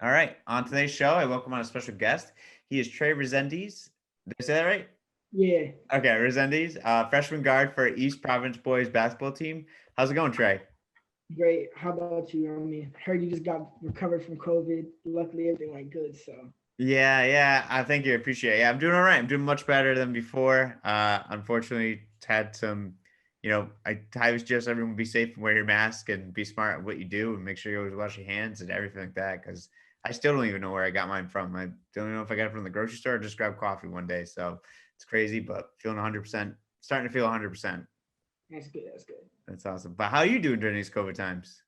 All right. On today's show, I welcome on a special guest. He is Trey Rezendes. Did I say that right? Yeah, Okay, Rezendes, freshman guard for East Providence boys basketball team. How's it going, Trey? great. How about you? I mean, heard you just got recovered from COVID. Luckily, everything went good. So Yeah. I thank you. I appreciate it. Yeah, I'm doing all right. I'm doing much better than before. Unfortunately, had some, I was just everyone be safe and wear your mask and be smart at what you do and make sure you always wash your hands and everything like that. Because I still don't even know where I got mine from. I don't even know if I got it from the grocery store or just grabbed coffee one day. So it's crazy, but feeling 100%, starting to feel 100%. that's good. That's good. That's awesome. But how are you doing during these COVID times?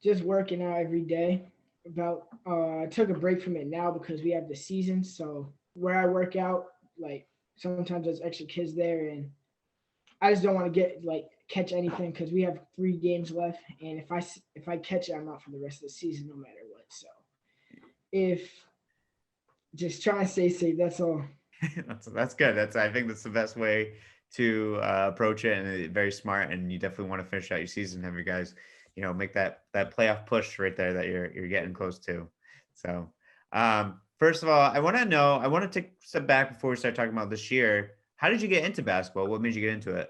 Just working out every day. I took a break from it now because we have the season. So where I work out, like sometimes there's extra kids there, and I just don't want to get like catch anything because we have 3 games left, and if I catch it, I'm out for the rest of the season no matter what. So if just try and stay safe. That's all. That's good. I think that's the best way to approach it, and very smart. And you definitely want to finish out your season, have you guys, make that playoff push right there that you're getting close to. So, first of all, I want to take a step back before we start talking about this year. How did you get into basketball? What made you get into it?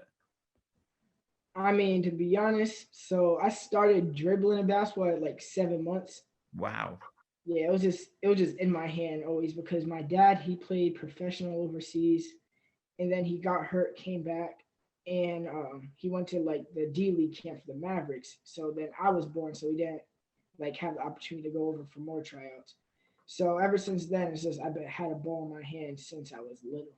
I mean, to be honest, so I started dribbling in basketball at like 7 months. Wow. Yeah, it was just in my hand always because my dad he played professional overseas, and then he got hurt, came back, and he went to like the D League camp for the Mavericks. So then I was born, so he didn't like have the opportunity to go over for more tryouts. So ever since then, it's just I've had a ball in my hand since I was little.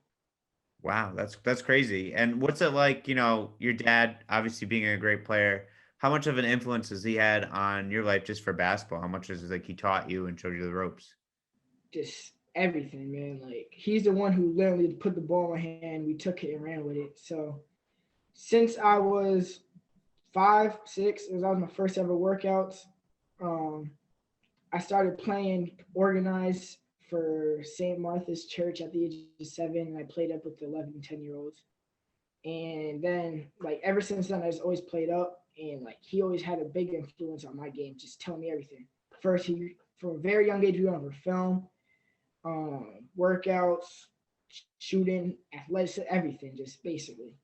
Wow, that's crazy. And what's it like, your dad obviously being a great player, how much of an influence has he had on your life just for basketball? How much is it like he taught you and showed you the ropes? Just everything, man. Like he's the one who literally put the ball in my hand. We took it and ran with it. So since I was 5, 6, it was my first ever workouts. Um, I started playing organized for St. Martha's Church at the age of 7, and I played up with the 11 and 10 year olds. And then, like, ever since then, I just always played up, and like, he always had a big influence on my game, just telling me everything. First, he from a very young age, we went over film, workouts, shooting, athletics, everything, just basically.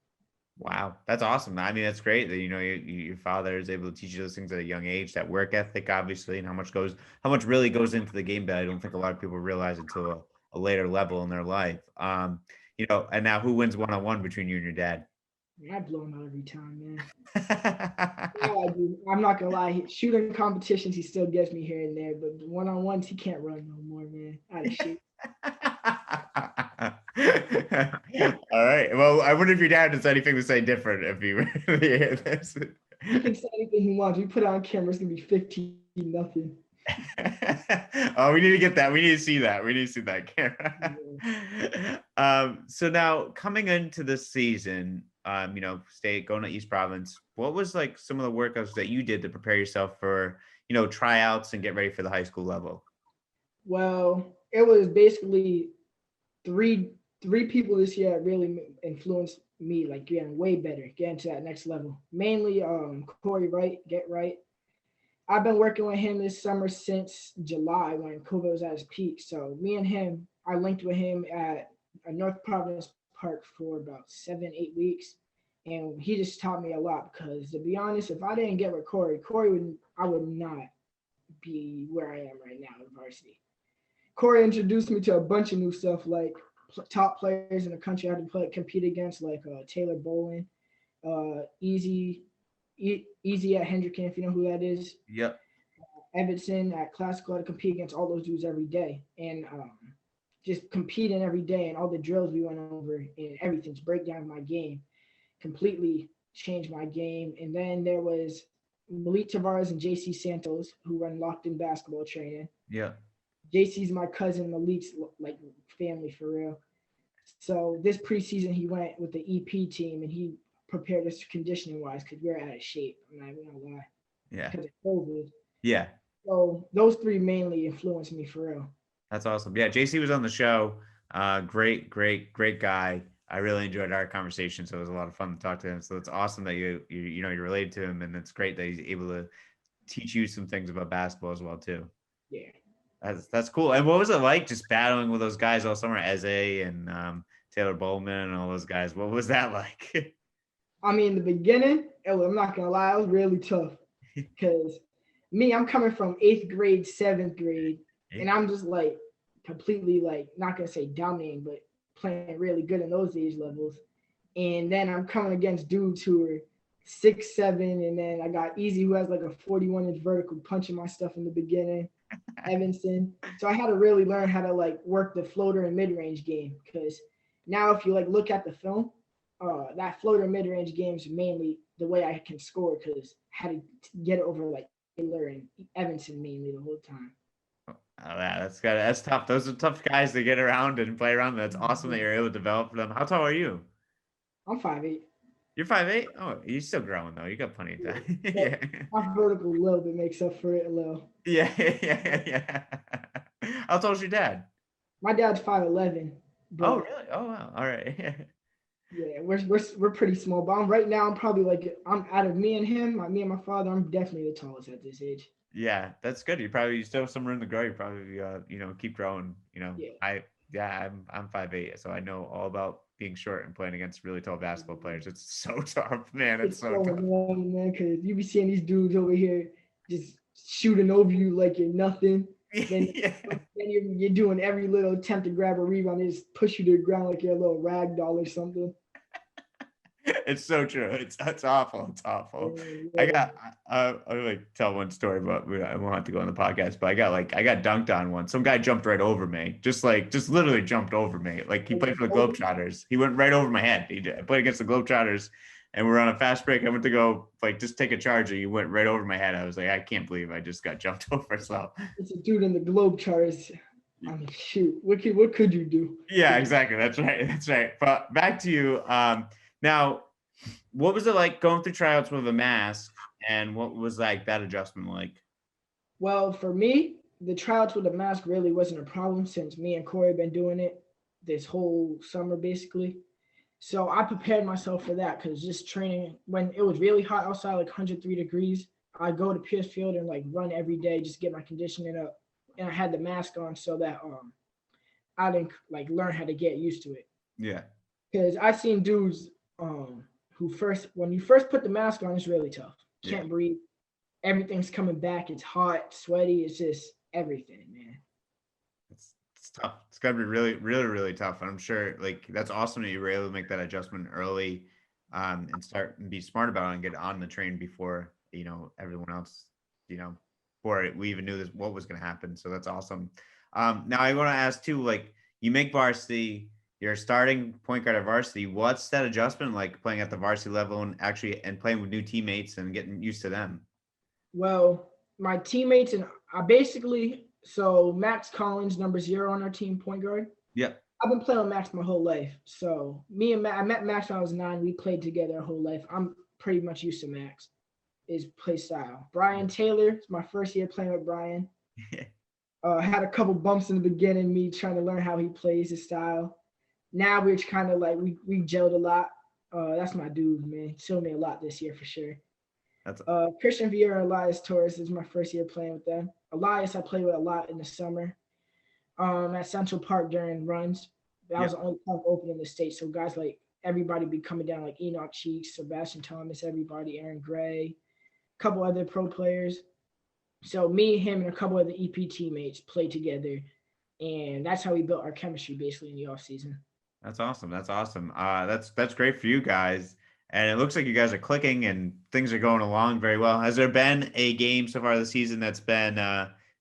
Wow, that's awesome. I mean, that's great that your father is able to teach you those things at a young age. That work ethic, obviously, and how much really goes into the game. That I don't think a lot of people realize until a later level in their life. And now who wins one on one between you and your dad? Man, I blow him out every time, man. Yeah, I do. I'm not gonna lie. Shooting competitions, he still gets me here and there, but one on ones, he can't run no more, man. Out of shape. All right. Well, I wonder if your dad does anything to say different if you really hear this. He can say anything he wants. We put it on camera. It's gonna be 15-0. Oh, we need to get that. We need to see that. We need to see that camera. Yeah. So now coming into this season, state going to East Province, what was like some of the workouts that you did to prepare yourself for, tryouts and get ready for the high school level? Well, it was basically three three people this year that really influenced me, like getting way better, getting to that next level. Mainly, Corey Wright, Get Right. I've been working with him this summer since July when COVID was at its peak. So me and him, I linked with him at a North Providence Park for about 7, 8 weeks, and he just taught me a lot. Because to be honest, if I didn't get with Corey would I would not be where I am right now in varsity. Corey introduced me to a bunch of new stuff like top players in the country I had to compete against, like Taylor Bolin, Easy at Hendricken, if you know who that is. Yep. Everton at Classical, I had to compete against all those dudes every day, and just competing every day and all the drills we went over and everything to break down my game completely changed my game. And then there was Malik Tavares and JC Santos who run locked in basketball training. Yeah. JC's my cousin, Malik's like family for real. So this preseason he went with the EP team and he prepared us conditioning wise because we were out of shape. I'm not even gonna lie Yeah. because of COVID. Yeah. So those three mainly influenced me for real. That's awesome. Yeah, JC was on the show. Great guy. I really enjoyed our conversation, so it was a lot of fun to talk to him. So it's awesome that you're related to him, and it's great that he's able to teach you some things about basketball as well too. Yeah. That's cool. And what was it like just battling with those guys all summer, Eze and Taylor Bowman and all those guys? What was that like? I mean, in the beginning, I'm not gonna lie, it was really tough because me, I'm coming from eighth grade, seventh grade, and I'm just like completely like not gonna say dominating, but playing really good in those age levels. And then I'm coming against dudes who are 6'7", and then I got Easy who has like a 41-inch vertical punching my stuff in the beginning. Evanson. So I had to really learn how to like work the floater and mid range game because now if you like look at the film, that floater mid range game is mainly the way I can score because I had to get it over like Taylor and Evanson mainly the whole time. Oh, yeah, that's tough. Those are tough guys to get around and play around. That's awesome that you're able to develop them. How tall are you? I'm 5'8". You're 5'8"? Oh, you're still growing though. You got plenty of Yeah. time. But Yeah. my vertical a little bit makes up for it a little. Yeah, yeah. How tall is your dad? My dad's 5'11", Oh, but really? Oh, wow. All right. yeah, we're pretty small. But right now I'm probably like I'm out of me and him, me and my father. I'm definitely the tallest at this age. Yeah, that's good. You still have some room to grow. You probably keep growing. Yeah. I'm 5'8", so I know all about being short and playing against really tall basketball players. It's so tough, man. It's It's so so tough. annoying, man, because you be seeing these dudes over here just shooting over you like you're nothing. Then, Yeah. then you're doing every little attempt to grab a rebound. They just push you to the ground like you're a little rag doll or something. It's so true. It's awful. It's awful. I Yeah, got I like tell one story, but I won't have to go on the podcast. But I got dunked on once. Some guy jumped right over me, just literally jumped over me. Like he played for the Globetrotters. He went right over my head. I played against the Globetrotters, and we're on a fast break. I went to go like just take a charge, and he went right over my head. I was like, I can't believe I just got jumped over. So it's a dude in the Globetrotters. I mean, shoot, what could you do? yeah, exactly. That's right. That's right. But back to you. Now, what was it like going through tryouts with a mask, and what was like that adjustment like? Well, for me, the tryouts with the mask really wasn't a problem since me and Corey been doing it this whole summer basically. So I prepared myself for that because just training when it was really hot outside, like 103 degrees, I go to Pierce Field and like run every day, just get my conditioning up. And I had the mask on so that I didn't like learn how to get used to it. Yeah. Because I've seen dudes who first when you first put the mask on, it's really tough. Yeah. Can't breathe. Everything's coming back. It's hot, sweaty. It's just everything, man. It's tough. It's got to be really, really, really tough. And I'm sure like that's awesome that you were able to make that adjustment early, and start and be smart about it and get on the train before everyone else, before we even knew what was going to happen. So that's awesome. Now I want to ask too, like you make varsity, you're starting point guard at varsity. What's that adjustment like playing at the varsity level and actually and playing with new teammates and getting used to them? Well, my teammates and I basically so Max Collins, number 0 on our team, point guard. Yep. I've been playing with Max my whole life. So me and Max, I met Max when I was 9. We played together our whole life. I'm pretty much used to Max, his play style. Brian Taylor, it's my first year playing with Brian. Had a couple bumps in the beginning, me trying to learn how he plays his style. Now we're kind of like we gelled a lot. That's my dude, man. Showed me a lot this year for sure. That's Christian Vieira, Elias Torres is my first year playing with them. Elias, I played with a lot in the summer. At Central Park during runs. That was yep. the only park open in the state. So guys like everybody be coming down like Enoch Cheeks, Sebastian Thomas, everybody, Aaron Gray, a couple other pro players. So me, him, and a couple other EP teammates played together, and that's how we built our chemistry basically in the off season. That's awesome. That's awesome. That's great for you guys. And it looks like you guys are clicking and things are going along very well. Has there been a game so far this season that's been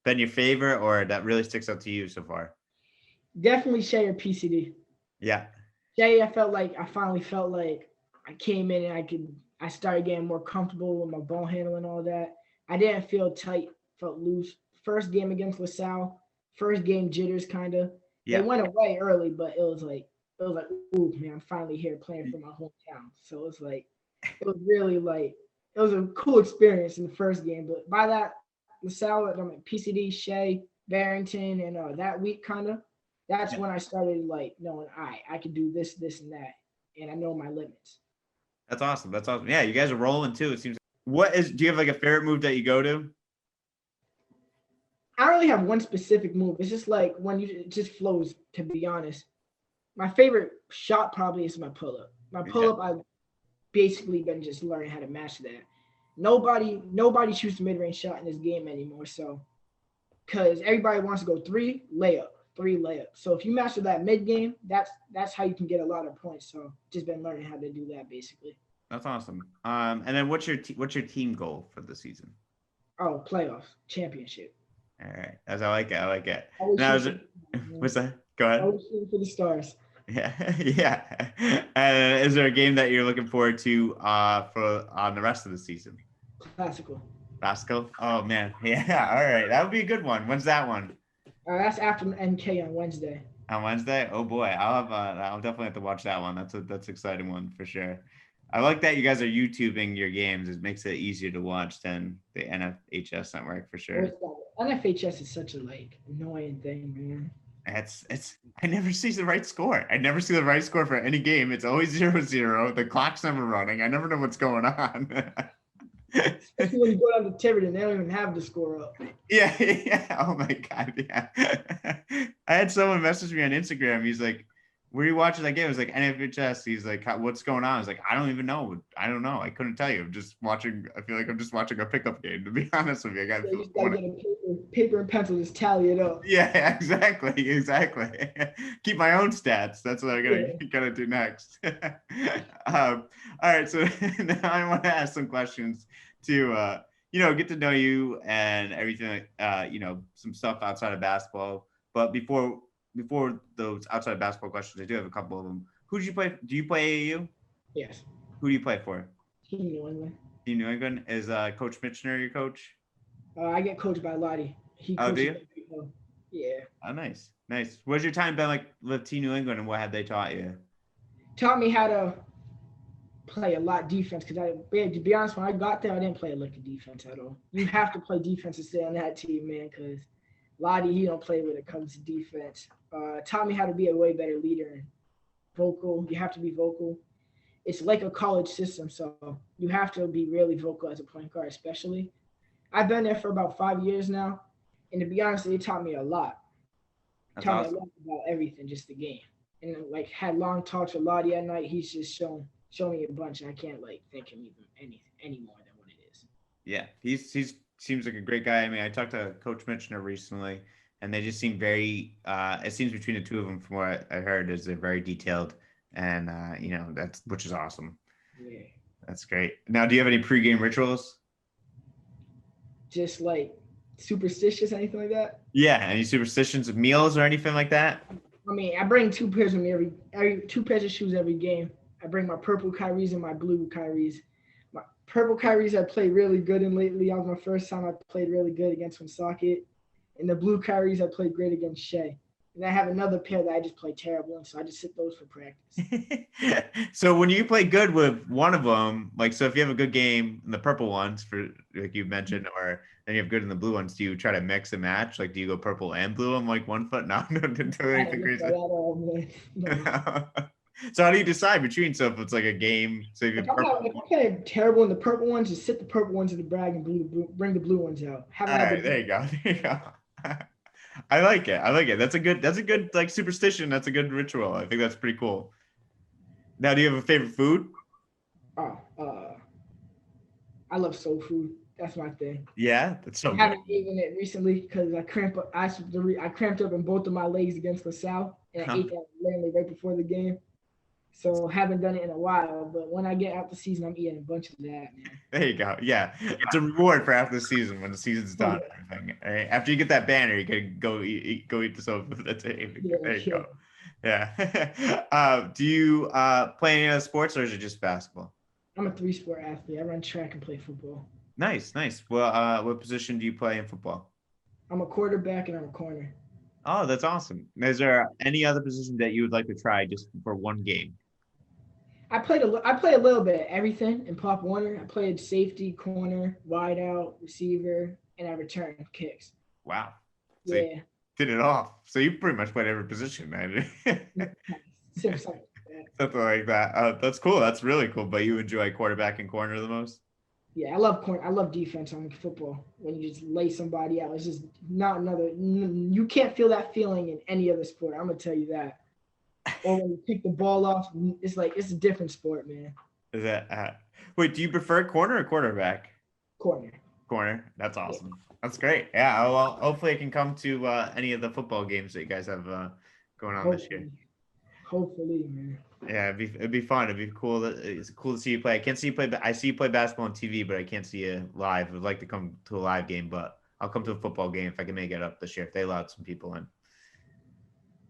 your favorite or that really sticks out to you so far? Definitely Shea or PCD. Yeah. Shea, I finally felt like I came in and I started getting more comfortable with my ball handle and all that. I didn't feel tight, felt loose. First game against LaSalle, first game jitters kind of. They Yeah. went away early, but it was like, ooh man, I'm finally here playing for my hometown. So it was really like it was a cool experience in the first game. But by that, LaSalle, I mean PCD, Shea, Barrington, and that week kind of that's Yeah. when I started like knowing I can do this, this, and that, and I know my limits. That's awesome. That's awesome. Yeah, you guys are rolling too. It seems. Do you have like a favorite move that you go to? I don't really have one specific move. It's just like when it just flows. To be honest, my favorite shot probably is my pull up. My Yeah. pull up, I've basically been just learning how to master that. Nobody shoots the mid range shot in this game anymore. So because everybody wants to go three layup. So if you master that mid game, that's how you can get a lot of points. So just been learning how to do that basically. That's awesome. And then what's your team goal for the season? Oh, playoffs, championship. All right, as I like it. I like it. Always Now shoot is for it? the stars, man. What's that? Go ahead. Always shooting for the stars. Yeah, yeah. Is there a game that you're looking forward to for on the rest of the season? Classical. Roscoe? Oh man, yeah. All right, that would be a good one. When's that one? That's after NK on Wednesday. On Wednesday? Oh boy, I'll definitely have to watch that one. That's an exciting one for sure. I like that you guys are YouTubing your games. It makes it easier to watch than the NFHS network for sure. NFHS is such a like annoying thing, man. It's I never see the right score. I never see the right score for any game. It's always 0-0. The clock's never running. I never know what's going on. Especially when you go down to Tiverton, they don't even have the score up. Yeah, yeah. Oh my God, yeah. I had someone message me on Instagram. He's like, "Where are you watching that game?" I was like, "NFHS." He's like, "What's going on?" I was like, "I don't even know. I don't know. I couldn't tell you. I'm just watching. I feel like I'm just watching a pickup game. To be honest with you, I got. Yeah, you just gotta get a paper and pencil, just tally it up. Yeah, exactly. Keep my own stats. That's what I'm gonna do next. All right, so now I want to ask some questions to get to know you and everything. Some stuff outside of basketball. But before those outside of basketball questions, I do have a couple of them. Who did you play? Do you play AAU? Yes. Who do you play for? Team New England. Team New England. Is Coach Mitchner your coach? I get coached by Lottie. He Oh, do coaches you? people. Yeah. Oh, nice. What's your time been like with Team New England, and what have they taught you? Taught me how to play a lot defense because to be honest, when I got there, I didn't play a lick of defense at all. You have to play defense to stay on that team, man, because Lottie, he don't play when it comes to defense. Taught me how to be a way better leader and vocal. You have to be vocal. It's like a college system, so you have to be really vocal as a point guard, especially. I've been there for about 5 years now, and to be honest, it taught me a lot. That's Taught me a awesome. lot about everything, just the game. And like had long talks with Lottie at night. He's just shown me a bunch. I can't like thank him even any more than what it is. Yeah, he's seems like a great guy. I mean, I talked to Coach Mitchner recently, and they just seem very. It seems between the two of them, from what I heard, is they're very detailed, and that's which is awesome. Yeah. That's great. Now, do you have any pregame rituals? Just like superstitious, anything like that. Yeah, any superstitions of meals or anything like that? I mean, I bring two pairs of me every 2 pairs of shoes every game. I bring my purple Kyries and my blue Kyries. My purple Kyries I played really good in lately. That was my first time I played really good against Woonsocket. And the blue Kyries I played great against Shea. And I have another pair that I just play terrible in, so I just sit those for practice. So when you play good with one of them, like, so if you have a good game in the purple ones, for like you mentioned, or then you have good in the blue ones, do you try to mix and match? Like, do you go purple and blue on like one foot? No, no, don't do anything crazy. No. So how do you decide between? So if it's like a game, so if you If I'm playing terrible in the purple ones, just sit the purple ones in the bag and bring the blue ones out. All right, there you go. There you go. I like it. That's a good like superstition. That's a good ritual. I think that's pretty cool. Now, do you have a favorite food? Oh, I love soul food. That's my thing. Yeah, that's so I good. haven't eaten it recently because I cramped up. I cramped up in both of my legs against LaSalle, and I ate that literally right before the game. So haven't done it in a while. But when I get out the season, I'm eating a bunch of that, man. There you go. Yeah, it's a reward for after the season when the season's done. Everything. Right? After you get that banner, you can go eat the soul food. That's it. There you go. Yeah. Do you play any other sports, or is it just basketball? I'm a 3-sport athlete. I run track and play football. Nice. Well, what position do you play in football? I'm a quarterback and I'm a corner. Oh, that's awesome. Is there any other position that you would like to try just for one game? I played a little bit of everything in Pop Warner. I played safety, corner, wide out, receiver, and I returned kicks. Wow. So Yeah. you did it all. So you pretty much played every position, man. Something like that. Something like that. That's cool. That's really cool. But you enjoy quarterback and corner the most? Yeah, I love corner. I love defense on football. When you just lay somebody out, it's just not another. You can't feel that feeling in any other sport. I'm gonna tell you that. Or when you pick the ball off, it's like it's a different sport, man. Is that wait, do you prefer corner or quarterback? Corner. Corner. That's Yeah, awesome. That's great. Yeah. Well, hopefully I can come to any of the football games that you guys have going on this year. hopefully, hopefully, man. Yeah, it'd be fun. It'd be cool. It's cool to see you play. I can't see you play. I see you play basketball on TV, but I can't see you live. I'd like to come to a live game, but I'll come to a football game if I can make it up this year. If they allowed some people in.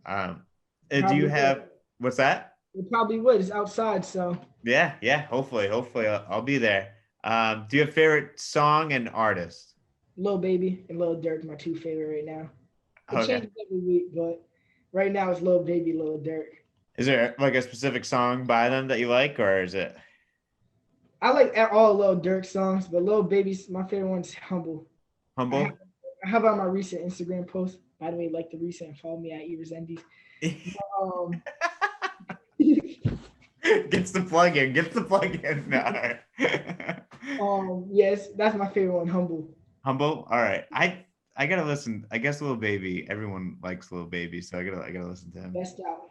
Um, do you Probably would. have what's that? It probably would. It's outside, so Yeah, yeah. Hopefully, I'll be there. Do you have favorite song and artist? Lil Baby and Lil Durk, my two favorite right now. It Okay. changes every week, but right now it's Lil Baby, Lil Durk. Is there like a specific song by them that you like, or is it I like all Lil Durk songs, but Lil Baby's my favorite one's Humble. I have, humble? I have on my recent Instagram post. By the way, like the recent and follow me at Rezendes. Um, Gets the plug in. Gets the plug in. No. yes, that's my favorite one, Humble. Humble. All right. I gotta listen. I guess Little Baby. Everyone likes Little Baby, so I gotta listen to him. Best out.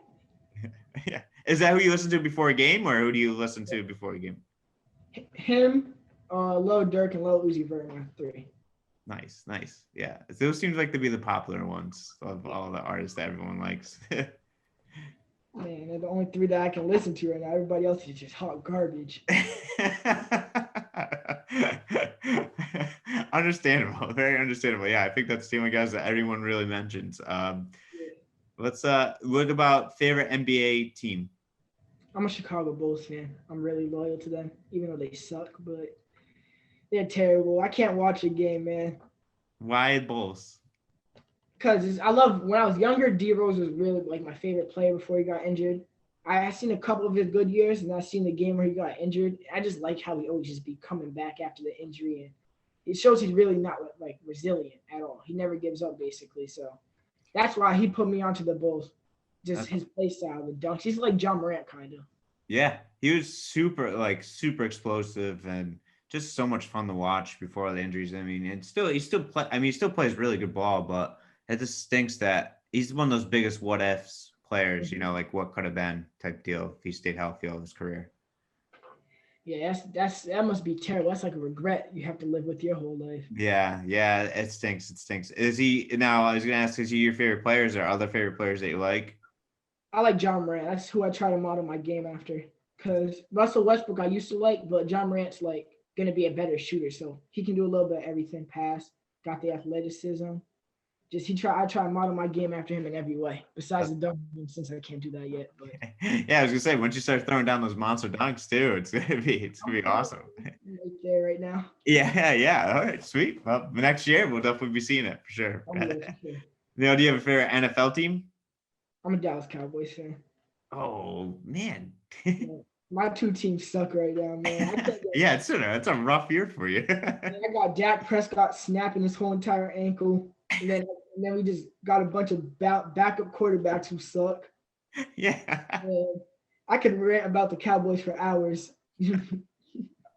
Yeah. Is that who you listen to before a game, or who do you listen to before a game? Him, Lil Durk, and Lil Uzi Vert, my three. Nice, nice. Yeah. Those seems like to be the popular ones of all the artists that everyone likes. Man, they're the only three that I can listen to right now. Everybody else is just hot garbage. Understandable, very understandable. Yeah, I think that's the only guys that everyone really mentions. Let's what about favorite NBA team? I'm a Chicago Bulls fan. I'm really loyal to them, even though they suck, but they're terrible. I can't watch a game, man. Why Bulls? Because I love when I was younger, D Rose was really like my favorite player before he got injured. I seen a couple of his good years, and I seen the game where he got injured. I just like how he always just be coming back after the injury, and it shows he's really not like resilient at all. He never gives up basically. So that's why he put me onto the Bulls. Just That's, his play style, the dunks. He's like John Morant kind of. yeah, he was super explosive and just so much fun to watch before all the injuries. I mean, and still he still play. I mean, he still plays really good ball, but it just stinks that he's one of those biggest what ifs players. You know, like what could have been type deal if he stayed healthy all his career. Yeah, that must be terrible. That's like a regret you have to live with your whole life. Yeah, yeah, it stinks. It stinks. Is he now? I was gonna ask, is he your favorite players or other favorite players that you like? I like John Morant. That's who I try to model my game after. Because Russell Westbrook I used to like, but John Morant's like gonna be a better shooter, so he can do a little bit of everything. Pass, got the athleticism. I try to model my game after him in every way. Besides the dunk, since I can't do that yet. But Yeah, I was gonna say once you start throwing down those monster dunks too, it's gonna be awesome. right there right now. Yeah, yeah. All right, sweet. Well, next year we'll definitely be seeing it for sure. Sure. Do you have a favorite NFL team? I'm a Dallas Cowboys fan. Oh man. My two teams suck right now, man. Yeah, it's a rough year for you. I got Dak Prescott snapping his whole entire ankle, and then we just got a bunch of backup quarterbacks who suck. Yeah. And I could rant about the Cowboys for hours.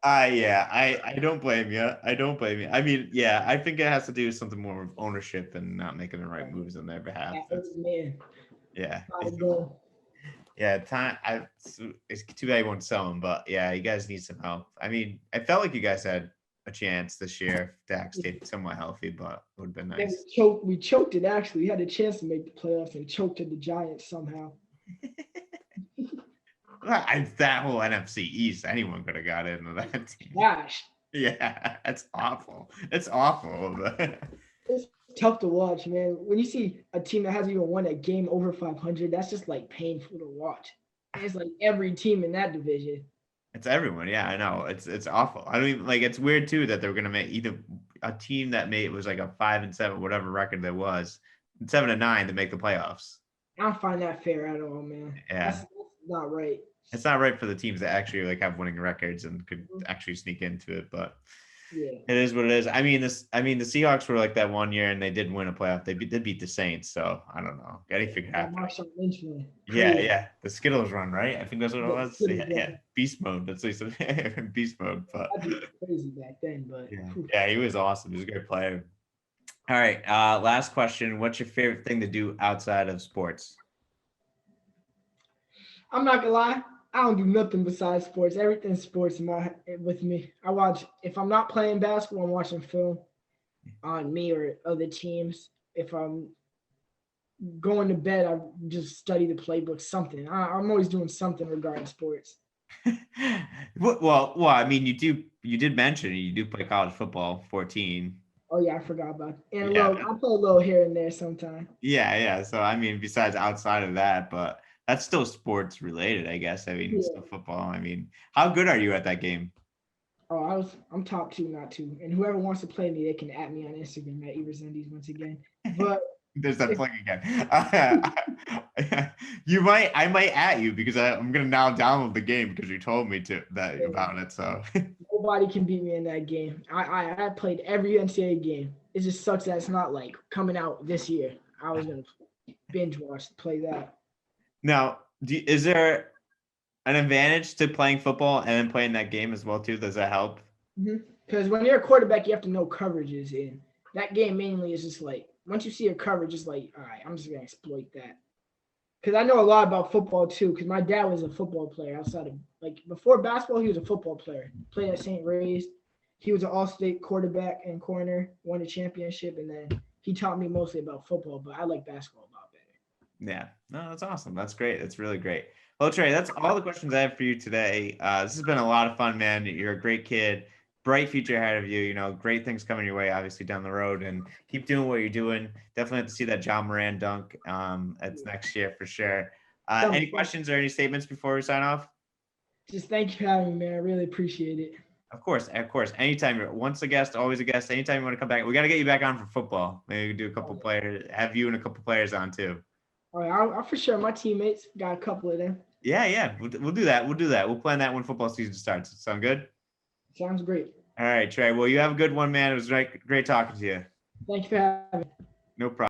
Yeah, I don't blame you. I don't blame you. I mean, yeah, I think it has to do with something more of ownership and not making the right moves on their behalf. Man, Yeah. go. Yeah, it's too bad you won't sell him, but yeah, you guys need some help. I mean, I felt like you guys had a chance this year if Dak stayed somewhat healthy, but it would have been nice. We choked it actually. We had a chance to make the playoffs and choked at the Giants somehow. That whole NFC East, anyone could have got into that team. Gosh. Yeah, that's awful. It's awful. It's tough to watch, man. When you see a team that hasn't even won a game over 500, that's just like painful to watch. And it's like every team in that division. It's everyone. Yeah, I know. It's awful. I don't even like. It's weird too that they were gonna make either a team that made was like a 5-7, whatever record there was, 7-9 to make the playoffs. I don't find that fair at all, man. Yeah, That's not right. it's not right for the teams that actually like have winning records and could actually sneak into it. But Yeah. It is what it is. I mean, the Seahawks were like that one year, and they did win a playoff. They did beat the Saints, so I don't know. Anything could That happen. Marshawn Lynch one. Yeah, Crazy. yeah. The Skittles run, right? I think that's what it Yeah, was. Skittles Yeah, yeah. run. Beast mode. That's what he said. Beast mode. But That dude was crazy back then, but yeah, whew. yeah, he was awesome. He was a great player. All right. Last question. What's your favorite thing to do outside of sports? I'm not gonna lie. I don't do nothing besides sports. Everything's sports in with me. I watch if I'm not playing basketball, I'm watching film on me or other teams. If I'm going to bed, I just study the playbook, something. I'm always doing something regarding sports. Well, I mean, you did mention you do play college football, 14. Oh yeah, I forgot about it. And a Yeah, little, I play a little here and there sometimes. yeah, yeah. So I mean, besides outside of that, but that's still sports related, I guess. I mean, it's Yeah. still football. I mean, how good are you at that game? Oh, I'm top two, not two. And whoever wants to play me, they can at me on Instagram at Rezendes once again. But There's that if plug again. I might at you because I'm gonna now download the game because you told me to that about it. So nobody can beat me in that game. I played every NCAA game. It just sucks that it's not like coming out this year. I was gonna binge watch play that. now, is there an advantage to playing football and then playing that game as well too? Does that help? Because when you're a quarterback, you have to know coverages. And that game mainly is just like once you see a coverage, it's like all right, I'm just gonna exploit that. Because I know a lot about football too. Because my dad was a football player outside of like before basketball, he was a football player. Played at St. Ray's. He was an all-state quarterback and corner. Won a championship, and then he taught me mostly about football. But I like basketball a lot better. Yeah, no, that's awesome. That's great. That's really great. Well, Trey, that's all the questions I have for you today. This has been a lot of fun, man. You're a great kid, bright future ahead of you. You know, great things coming your way, obviously down the road, and keep doing what you're doing. Definitely have to see that John Moran dunk. It's next year for sure. Any Thanks. questions or any statements before we sign off? Just thank you for having me, man. I really appreciate it. Of course, of course. Anytime you're once a guest, always a guest. Anytime you want to come back, we got to get you back on for football. Maybe we can do a couple players, have you and a couple players on too. All right, I'll for sure. My teammates got a couple of them. Yeah, yeah, we'll do that. We'll do that. We'll plan that when football season starts. Sound good? Sounds great. All right, Trey. Well, you have a good one, man. It was great talking to you. Thank you for having me. No problem.